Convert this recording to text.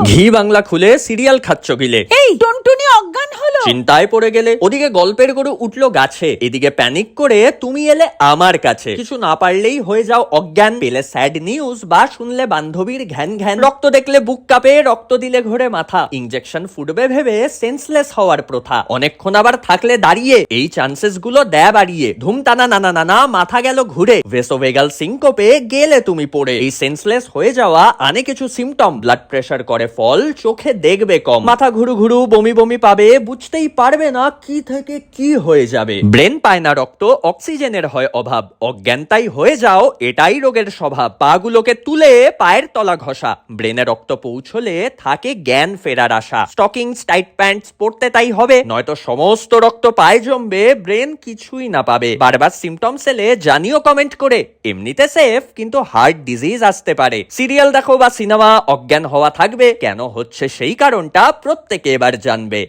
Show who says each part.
Speaker 1: ঘি বাংলা খুলে সিরিয়াল খাচ্ছ গিলে।
Speaker 2: এই টুনটুনি অজ্ঞান হলো।
Speaker 1: চিন্তায় পড়ে গেলে। ওদিকে গল্পের গরু উঠলো গাছে, এদিকে প্যানিক করে তুমি এলে আমার কাছে। কিছু না পারলেই হয়ে যাও অজ্ঞান, পেলে স্যাড নিউজ বা শুনলে বান্ধবীর ঘ্যান ঘ্যান, রক্ত দেখলে বুক কাঁপে, রক্ত দিলে ঘোরে মাথা, ইনজেকশন ফুটবে ভেবে সেন্সলেস হওয়ার প্রথা, অনেকক্ষণ আবার থাকলে দাঁড়িয়ে, এই চান্সেস গুলো দেয় বাড়িয়ে, ধুম টানা নানা নানা মাথা গেল ঘুরে, ভেসোভেগাল সিঙ্কোপে গেলে তুমি পড়ে। এই সেন্সলেস হয়ে যাওয়া আনে কিছু সিমটম, ব্লাড প্রেসার করে ফল, চোখে দেখবে কম, মাথা ঘুরু ঘুরু, বমি বমি পাবে, বুঝতেই পারবে না কি থেকে কি হয়ে যাবে, ব্রেন পায় না রক্ত, অক্সিজেনের হয় অভাব, অজ্ঞানতাই হয়ে যাও, এটাই রোগের স্বভাব, পা গুলোকে তুলে পায়ের তলা ঘষা, ব্রেনে রক্ত পৌঁছলে থাকে জ্ঞান ফেরার আশা, স্টকিংস টাইট প্যান্টস পড়তে তাই হবে, নয়তো সমস্ত রক্ত পায়ে জমবে, ব্রেন কিছুই না পাবে। বারবার সিমটমস এলে জানিও কমেন্ট করে, এমনিতে সেফ কিন্তু হার্ট ডিজিজ আসতে পারে। সিরিয়াল দেখো বা সিনেমা, অজ্ঞান হওয়া থাকবে, কেন হচ্ছে সেই কারণটা প্রত্যেকে এবার জানবে।